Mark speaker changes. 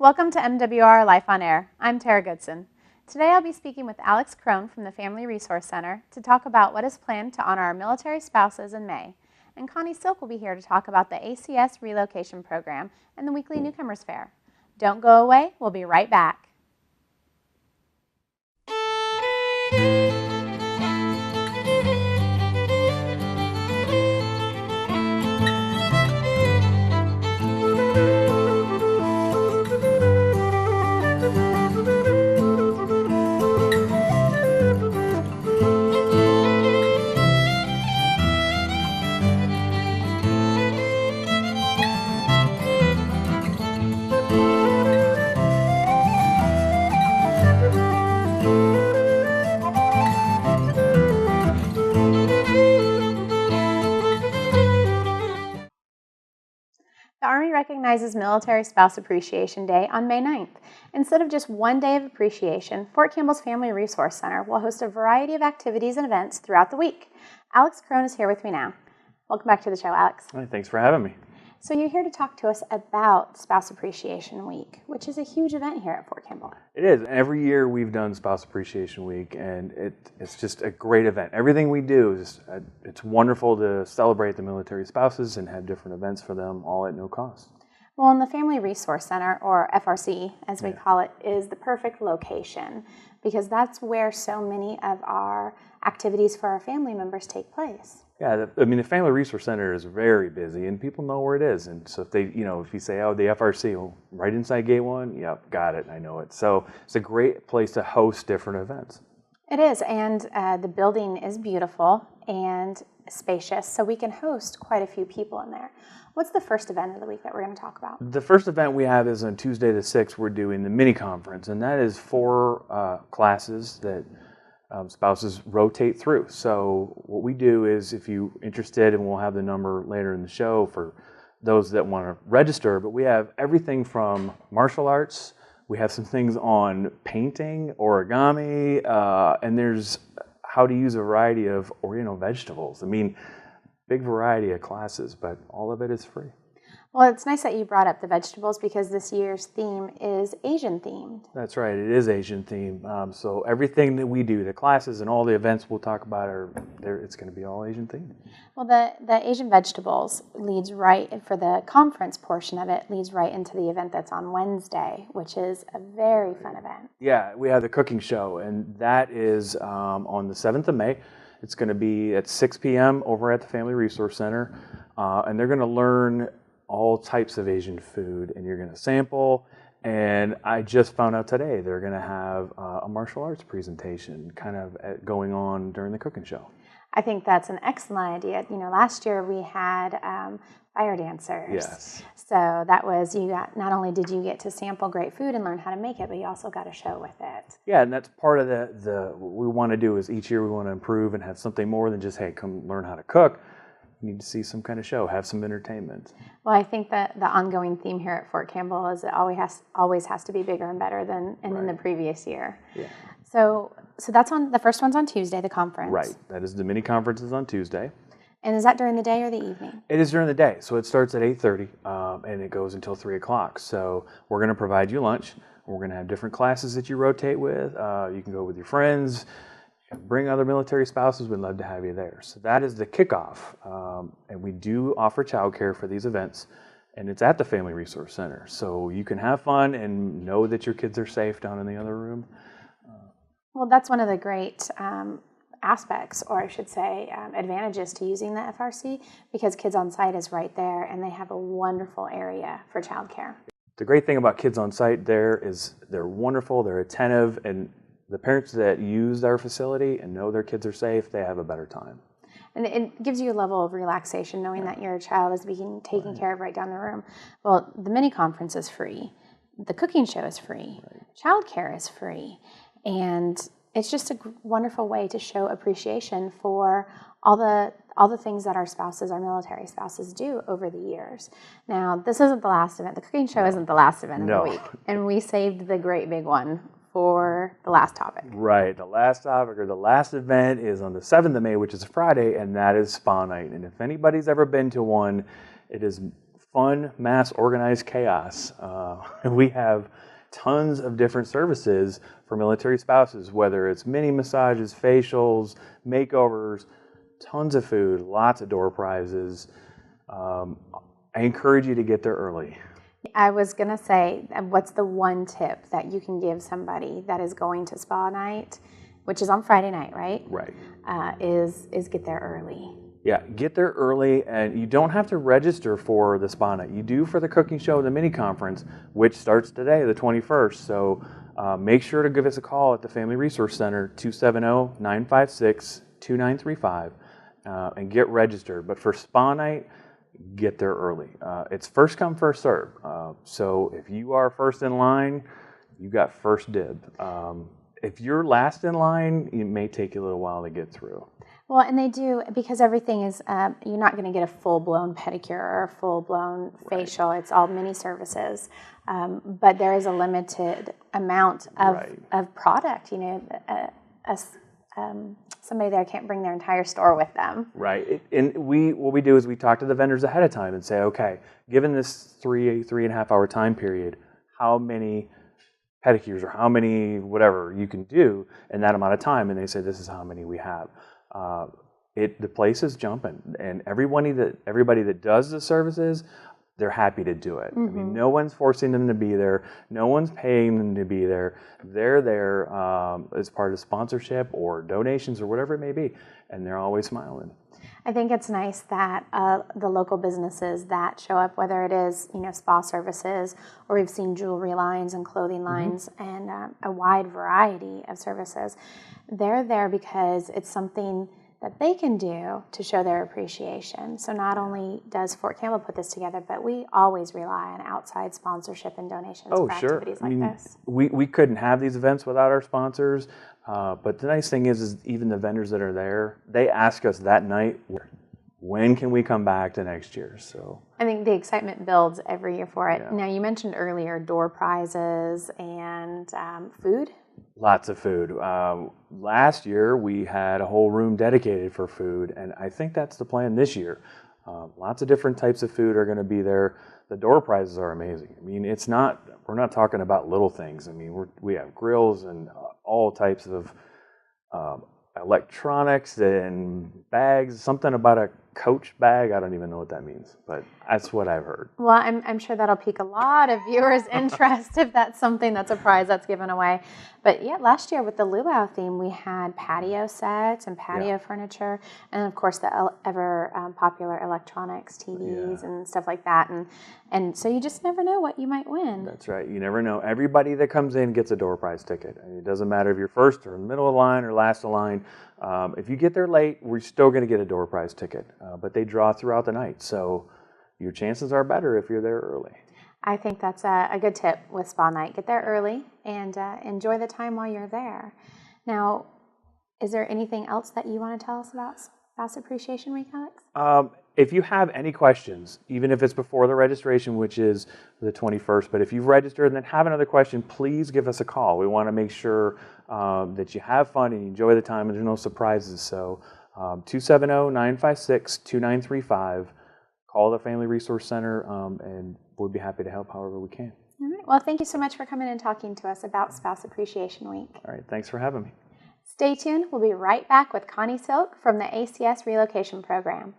Speaker 1: Welcome to MWR Life on Air. I'm Tara Goodson. Today I'll be speaking with Alex Krohn from the Family Resource Center to talk about what is planned to honor our military spouses in May. And Connie Silk will be here to talk about the ACS Relocation Program and the weekly Newcomers Fair. Don't go away, we'll be right back. The Army recognizes Military Spouse Appreciation Day on May 9th. Instead of just one day of appreciation, Fort Campbell's Family Resource Center will host a variety of activities and events throughout the week. Alex Krohn is here with me now. Welcome back to the show, Alex.
Speaker 2: Hi, thanks for having me.
Speaker 1: So you're here to talk to us about Spouse Appreciation Week, which is a huge event here at Fort Campbell.
Speaker 2: It is. Every year we've done Spouse Appreciation Week, and it's just a great event. Everything we do is it's wonderful to celebrate the military spouses and have different events for them, all at no cost.
Speaker 1: Well, and the Family Resource Center, or FRC as we call it, is the perfect location because that's where so many of our activities for our family members take place.
Speaker 2: Yeah, the Family Resource Center is very busy, and people know where it is. And so if you say, oh, the FRC, well, right inside Gate 1, yep, got it, I know it. So it's a great place to host different events.
Speaker 1: It is, and the building is beautiful and spacious, so we can host quite a few people in there. What's the first event of the week that we're going to talk about? The
Speaker 2: first event we have is on Tuesday the 6th. We're doing the mini conference, and that is 4 classes that spouses rotate through. So what we do is, if you're interested, and we'll have the number later in the show for those that want to register, but we have everything from martial arts, we have some things on painting, origami, and there's how to use a variety of Oriental vegetables. I mean, big variety of classes, but all of it is free.
Speaker 1: Well, it's nice that you brought up the vegetables because this year's theme is Asian themed.
Speaker 2: That's right, it is Asian themed. So everything that we do, the classes and all the events we'll talk about, it's going to be all Asian themed.
Speaker 1: Well, the Asian vegetables leads right, for the conference portion of it, leads right into the event that's on Wednesday, which is a very fun event.
Speaker 2: Yeah, we have the cooking show, and that is on the 7th of May. It's going to be at 6 p.m. over at the Family Resource Center, and they're going to learn all types of Asian food, and you're going to sample. And I just found out today they're going to have a martial arts presentation kind of going on during the cooking show.
Speaker 1: I think that's an excellent idea. You know, last year we had fire dancers.
Speaker 2: Yes.
Speaker 1: So that was, not only did you get to sample great food and learn how to make it, but you also got a show with it.
Speaker 2: Yeah, and that's part of what we want to do is each year we want to improve and have something more than just, hey, come learn how to cook. You need to see some kind of show, have some entertainment.
Speaker 1: Well, I think that the ongoing theme here at Fort Campbell is it always has to be bigger and better than in the previous year. Yeah. So that's the first one's on Tuesday, the conference.
Speaker 2: Right. That is the mini conference is on Tuesday.
Speaker 1: And is that during the day or the evening?
Speaker 2: It is during the day. So it starts at 8:30 and it goes until 3 o'clock. So we're going to provide you lunch. We're going to have different classes that you rotate with. You can go with your friends. Bring other military spouses. We'd love to have you there. So that is the kickoff. And we do offer childcare for these events. And it's at the Family Resource Center. So you can have fun and know that your kids are safe down in the other room.
Speaker 1: Well, that's one of the great aspects, or I should say advantages to using the FRC, because Kids on Site is right there and they have a wonderful area for childcare.
Speaker 2: The great thing about Kids on Site there is they're wonderful, they're attentive, and the parents that use our facility and know their kids are safe, they have a better time.
Speaker 1: And it gives you a level of relaxation knowing that your child is being taken care of right down the room. Well, the mini conference is free. The cooking show is free. Right. Childcare is free. And it's just a wonderful way to show appreciation for all the things that our military spouses do over the years. Now, this isn't the last event. The cooking show isn't the last event of the week. And we saved the great big one for the last topic.
Speaker 2: Right. The last topic, or the last event, is on the 7th of May, which is a Friday, and that is Spa Night. And if anybody's ever been to one, it is fun, mass organized chaos. We have tons of different services for military spouses, whether it's mini massages, facials, makeovers, tons of food, lots of door prizes. I encourage you to get there early.
Speaker 1: I was going to say, what's the one tip that you can give somebody that is going to spa night, which is on Friday night, right?
Speaker 2: Right.
Speaker 1: Is get there early.
Speaker 2: Yeah, get there early, and you don't have to register for the spa night. You do for the cooking show and the mini conference, which starts today, the 21st. So make sure to give us a call at the Family Resource Center, 270-956-2935, and get registered. But for spa night, get there early. It's first come, first serve. So if you are first in line, you got first dib. If you're last in line, it may take you a little while to get through.
Speaker 1: Well, and they do, because everything is, you're not going to get a full-blown pedicure or a full-blown facial. Right. It's all mini services. But there is a limited amount of product. You know, somebody there can't bring their entire store with them. Right.
Speaker 2: And what we do is we talk to the vendors ahead of time and say, okay, given this 3.5 hour time period, how many pedicures or how many whatever you can do in that amount of time? And they say, this is how many we have. The place is jumping, and everybody that does the services, they're happy to do it. Mm-hmm. I mean, no one's forcing them to be there. No one's paying them to be there. They're there as part of sponsorship or donations or whatever it may be, and they're always smiling.
Speaker 1: I think it's nice that the local businesses that show up, whether it is spa services, or we've seen jewelry lines and clothing lines, mm-hmm. and a wide variety of services, they're there because it's something that they can do to show their appreciation. So not only does Fort Campbell put this together, but we always rely on outside sponsorship and donations for activities like this.
Speaker 2: We couldn't have these events without our sponsors, but the nice thing is even the vendors that are there, they ask us that night, when can we come back to next year? So
Speaker 1: I think the excitement builds every year for it.
Speaker 2: Yeah.
Speaker 1: Now, you mentioned earlier door prizes and food.
Speaker 2: Lots of food. Last year, we had a whole room dedicated for food, and I think that's the plan this year. Lots of different types of food are going to be there. The door prizes are amazing. I mean, we're not talking about little things. I mean, we have grills and all types of electronics and bags. Something about a Coach bag. I don't even know what that means, but that's what I've heard.
Speaker 1: Well, I'm sure that'll pique a lot of viewers' interest if that's something that's a prize that's given away. But yeah, last year with the luau theme, we had patio sets and patio furniture, and of course the ever popular electronics, TVs and stuff like that. And so you just never know what you might win.
Speaker 2: That's right. You never know. Everybody that comes in gets a door prize ticket. I mean, it doesn't matter if you're first or in the middle of the line or last of the line. If you get there late, we're still going to get a door prize ticket. But they draw throughout the night, so your chances are better if you're there early.
Speaker 1: I think that's a good tip with spa night. Get there early and enjoy the time while you're there. Now, is there anything else that you want to tell us about Spouse Appreciation Week, Alex?
Speaker 2: If you have any questions, even if it's before the registration, which is the 21st, but if you've registered and then have another question, please give us a call. We want to make sure that you have fun and you enjoy the time and there's no surprises. So 270-956-2935. Call the Family Resource Center, and we'll be happy to help however we can.
Speaker 1: All right. Well, thank you so much for coming and talking to us about Spouse Appreciation Week.
Speaker 2: All right. Thanks for having me.
Speaker 1: Stay tuned. We'll be right back with Connie Silk from the ACS Relocation Program.